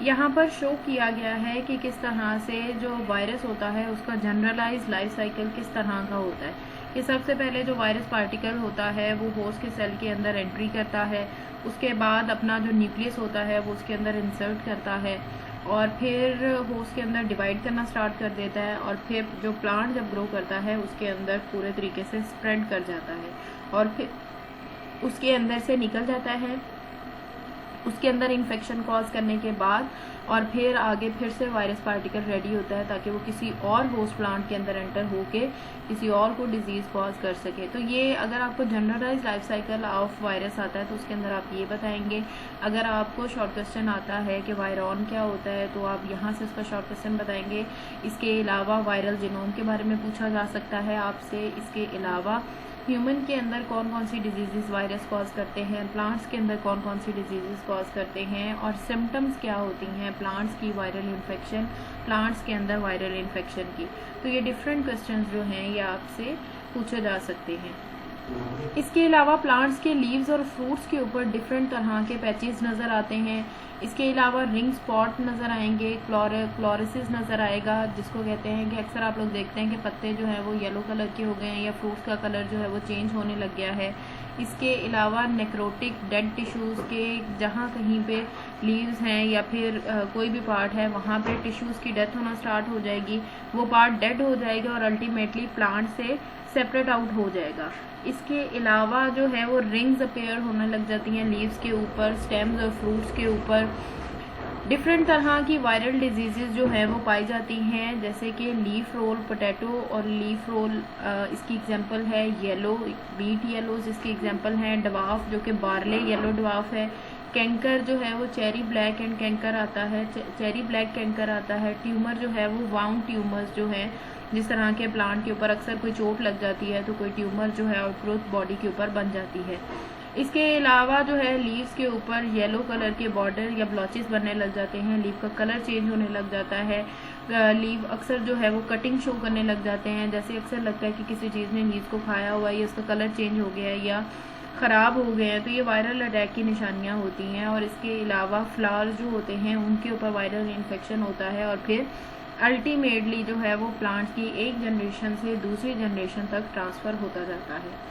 यहाँ पर शो किया गया है कि किस तरह से जो वायरस होता है उसका जनरलाइज लाइफ साइकिल किस तरह का होता है। कि सबसे पहले जो वायरस पार्टिकल होता है वो होस्ट के सेल के अंदर एंट्री करता है, उसके बाद अपना जो न्यूक्लियस होता है वो उसके अंदर इंसर्ट करता है और फिर होस्ट के अंदर डिवाइड करना स्टार्ट कर देता है और फिर जो प्लांट जब ग्रो करता है उसके अंदर पूरे तरीके से स्प्रेड कर जाता है और फिर उसके अंदर से निकल जाता है, उसके अंदर इन्फेक्शन कॉज करने के बाद और फिर आगे फिर से वायरस पार्टिकल रेडी होता है ताकि वो किसी और होस्ट प्लांट के अंदर एंटर होके किसी और को डिजीज़ कॉज कर सके। तो ये अगर आपको generalise life cycle of virus आता है तो उसके अंदर आप ये बताएंगे। अगर आपको शॉर्ट क्वेश्चन आता है कि वायरॉन क्या होता है तो आप यहाँ से उसका शॉर्ट क्वेश्चन बताएंगे। इसके अलावा वायरल जीनोम के बारे में पूछा जा सकता है आपसे। इसके अलावा ह्यूमन के अंदर कौन कौन सी डिजीज़ वायरस कॉज करते हैं, प्लांट्स के अंदर कौन कौन सी डिजीज़ कॉज करते हैं और सिम्टम्स क्या होती हैं प्लांट्स की वायरल इन्फेक्शन, प्लांट्स के अंदर वायरल इन्फेक्शन की। तो ये डिफरेंट क्वेश्चंस जो हैं ये आपसे पूछे जा सकते हैं। इसके अलावा प्लांट्स के लीव्स और फ्रूट्स के ऊपर डिफरेंट तरह के पैचेस नज़र आते हैं। इसके अलावा रिंग स्पॉट नज़र आएंगे, क्लोरोसिस नज़र आएगा जिसको कहते हैं कि अक्सर आप लोग देखते हैं कि पत्ते जो हैं वो येलो कलर के हो गए हैं या फ्रूट्स का कलर जो है वो चेंज होने लग गया है। इसके अलावा नेक्रोटिक डेड टिश्यूज़ के जहाँ कहीं पे लीव्स हैं या फिर कोई भी पार्ट है वहाँ पे टिश्यूज़ की डेथ होना स्टार्ट हो जाएगी, वो पार्ट डेड हो जाएगा और अल्टीमेटली प्लांट से सेपरेट आउट हो जाएगा। इसके अलावा जो है वो रिंग्स अपीयर होने लग जाती हैं लीव्स के ऊपर, स्टेम्स और फ्रूट्स के ऊपर। डिफरेंट तरह की वायरल डिजीज़ेज़ जो है वो पाई जाती हैं जैसे कि लीफ रोल पोटैटो और लीफ रोल इसकी एग्जांपल है, येलो बीट येलोज इसकी एग्जांपल हैं, डवाफ जो कि बार्ले येलो डवाफ है, कैंकर जो है वो चेरी ब्लैक एंड कैंकर आता है, चेरी ब्लैक कैंकर आता है, ट्यूमर जो है वो वाउंड ट्यूमर्स जो हैं जिस तरह के प्लांट के ऊपर अक्सर कोई चोट लग जाती है तो कोई ट्यूमर जो है आउटग्रोथ बॉडी के ऊपर बन जाती है। इसके अलावा जो है लीव्स के ऊपर येलो कलर के बॉर्डर या ब्लॉचेस बनने लग जाते हैं, लीव का कलर चेंज होने लग जाता है, लीव अक्सर जो है वो कटिंग शो करने लग जाते हैं, जैसे अक्सर लगता है कि किसी चीज़ ने लीव को खाया हुआ है या उसका कलर चेंज हो गया है या ख़राब हो गए हैं, तो ये वायरल अटैक की निशानियाँ होती हैं। और इसके अलावा फ्लावर्स जो होते हैं उनके ऊपर वायरल इन्फेक्शन होता है और फिर अल्टीमेटली जो है वो प्लांट्स की एक जनरेशन से दूसरी जनरेशन तक ट्रांसफ़र होता जाता है।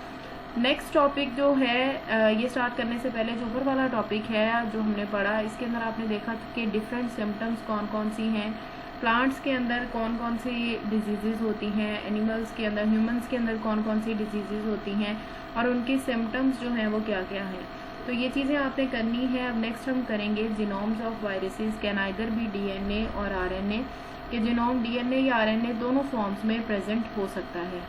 नेक्स्ट टॉपिक जो है ये स्टार्ट करने से पहले जो ऊपर वाला टॉपिक है जो हमने पढ़ा इसके अंदर आपने देखा कि डिफरेंट सिम्टम्स कौन कौन सी हैं, प्लांट्स के अंदर कौन कौन सी डिजीज़ होती हैं, एनिमल्स के अंदर ह्यूमंस के अंदर कौन कौन सी डिजीज़ होती हैं और उनकी सिम्टम्स जो हैं वो क्या क्या हैं। तो ये चीज़ें आपने करनी है। अब नेक्स्ट हम करेंगे genomes of viruses can either be DNA और आरएनए, कि जीनोम डीएनए या आरएनए दोनों फॉर्म्स में प्रेजेंट हो सकता है।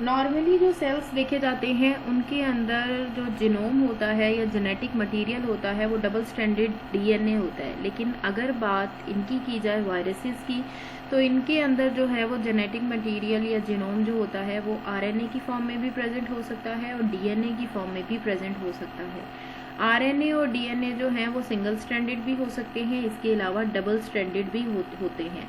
नॉर्मली जो सेल्स देखे जाते हैं उनके अंदर जो जीनोम होता है या जेनेटिक मटेरियल होता है वो डबल स्ट्रैंडेड डीएनए होता है, लेकिन अगर बात इनकी की जाए वायरसेस की तो इनके अंदर जो है वो जेनेटिक मटेरियल या जीनोम जो होता है वो आरएनए की फॉर्म में भी प्रेजेंट हो सकता है और डीएनए की फॉर्म में भी प्रेजेंट हो सकता है। आरएनए और डीएनए जो हैं वो सिंगल स्ट्रैंडेड भी हो सकते हैं, इसके अलावा डबल स्ट्रैंडेड भी होते हैं।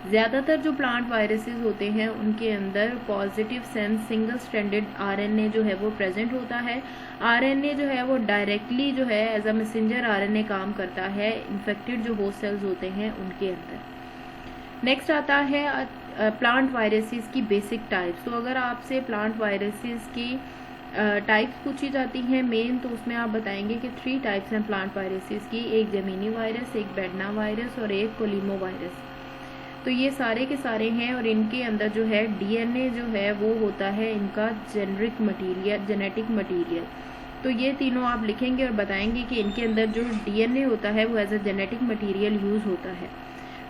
ज़्यादातर जो प्लांट वायरसेस होते हैं उनके अंदर positive sense single stranded RNA जो है वो प्रेजेंट होता है। आरएनए जो है वो डायरेक्टली जो है एज अ मैसेंजर आरएनए काम करता है इन्फेक्टेड जो होस्ट सेल्स होते हैं उनके अंदर। नेक्स्ट आता है प्लांट वायरसेस की बेसिक टाइप्स। तो अगर आपसे प्लांट वायरसेस की टाइप्स पूछी जाती हैं मेन तो उसमें आप बताएंगे कि 3 टाइप्स हैं प्लांट वायरसेस की, एक जमीनी वायरस, एक बेडना वायरस और एक कोलिमो वायरस। तो ये सारे के सारे हैं और इनके अंदर जो है डीएनए जो है वो होता है इनका जेनेरिक मटेरियल, जेनेटिक मटेरियल। तो ये तीनों आप लिखेंगे और बताएंगे कि इनके अंदर जो डीएनए होता है वो as a genetic material use होता है।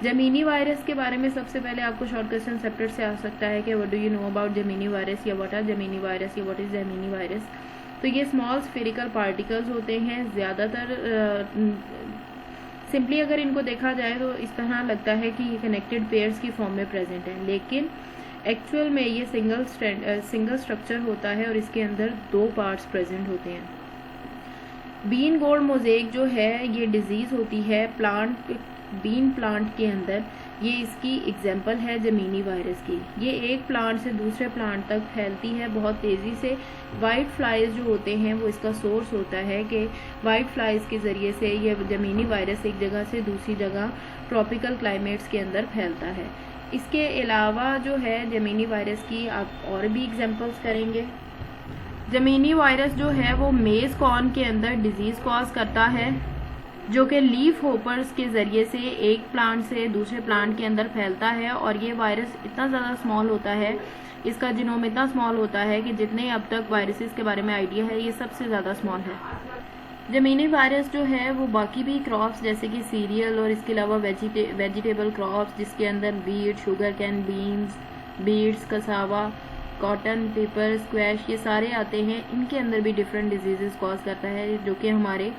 जमीनी वायरस के बारे में सबसे पहले आपको शॉर्ट क्वेश्चन सेपरेट से आ सकता है कि what do you know about जमीनी वायरस या व्हाट आर जमीनी वायरस या व्हाट इज़ जमीनी वायरस। तो ये स्मॉल स्फेरिकल पार्टिकल्स होते हैं, ज़्यादातर सिंपली अगर इनको देखा जाए तो इस तरह लगता है कि ये कनेक्टेड पेयर्स की फॉर्म में प्रेजेंट है, लेकिन एक्चुअल में ये सिंगल स्ट्रक्चर होता है और इसके अंदर 2 पार्ट्स प्रेजेंट होते हैं। बीन गोल्ड मोज़ेक जो है ये डिजीज़ होती है बीन प्लांट के अंदर ये इसकी एग्जाम्पल है ज़मीनी वायरस की। ये एक प्लांट से दूसरे प्लांट तक फैलती है बहुत तेज़ी से। वाइट फ्लाइज जो होते हैं वो इसका सोर्स होता है कि वाइट फ्लाइज के ज़रिए से ये ज़मीनी वायरस एक जगह से दूसरी जगह ट्रॉपिकल क्लाइमेट्स के अंदर फैलता है। इसके अलावा जो है ज़मीनी वायरस की आप और भी एग्जाम्पल्स करेंगे। ज़मीनी वायरस जो है वो मेज़ कॉर्न के अंदर डिजीज़ कॉज करता है, जो कि लीफ होपर्स के ज़रिए से एक प्लांट से दूसरे प्लांट के अंदर फैलता है। और ये वायरस इतना ज़्यादा स्मॉल होता है, इसका जीनोम इतना स्मॉल होता है कि जितने अब तक वायरसेस के बारे में आइडिया है ये सबसे ज़्यादा स्मॉल है। ज़मीनी वायरस जो है वो बाकी भी क्रॉप्स जैसे कि सीरियल और इसके अलावा वेजिटेबल क्रॉप्स जिसके अंदर wheat, sugar cane, beans, beets, cassava, cotton, pepper, squash ये सारे आते हैं। इनके अंदर भी डिफरेंट डिजीज़ कॉज करता है जो कि हमारे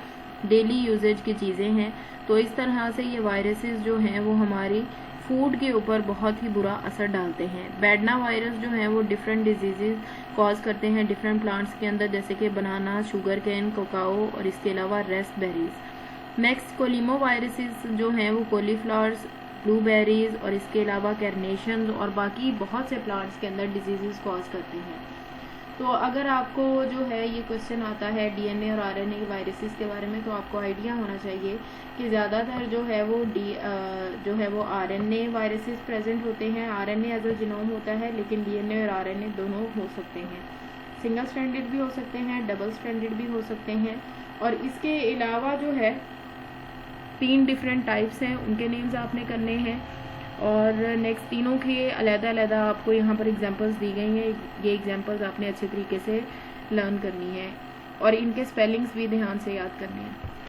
डेली यूजेज की चीज़ें हैं। तो इस तरह से ये वायरसेस जो हैं वो हमारी फूड के ऊपर बहुत ही बुरा असर डालते हैं। बैडना वायरस जो है वो डिफरेंट डिजीज़ कॉज करते हैं डिफरेंट प्लांट्स के अंदर जैसे कि बनाना, शुगर कैन, कोकाओ और इसके अलावा रेस्पबेरीज। नेक्स्ट कोलिमो वायरसेस जो हैं वो कॉलीफ्लावर्स, ब्लूबेरीज और इसके अलावा कैरनेशन और बाकी बहुत से प्लांट्स के अंदर डिजीज़ कॉज करते हैं। तो अगर आपको जो है ये क्वेश्चन आता है डीएनए और आरएनए वायरसेस के बारे में तो आपको आइडिया होना चाहिए कि ज़्यादातर जो है वो आरएनए वायरसेस प्रेजेंट होते हैं। आरएनए एज अ जीनोम होता है लेकिन डीएनए और आरएनए दोनों हो सकते हैं। सिंगल स्ट्रैंडेड भी हो सकते हैं, डबल स्ट्रैंडेड भी हो सकते हैं। और इसके अलावा जो है 3 डिफरेंट टाइप्स हैं, उनके नेम्स आपने करने हैं। और नेक्स्ट तीनों के अलग-अलग आपको यहाँ पर एग्जांपल्स दी गई हैं। ये एग्जांपल्स आपने अच्छे तरीके से लर्न करनी है और इनके स्पेलिंग्स भी ध्यान से याद करने हैं।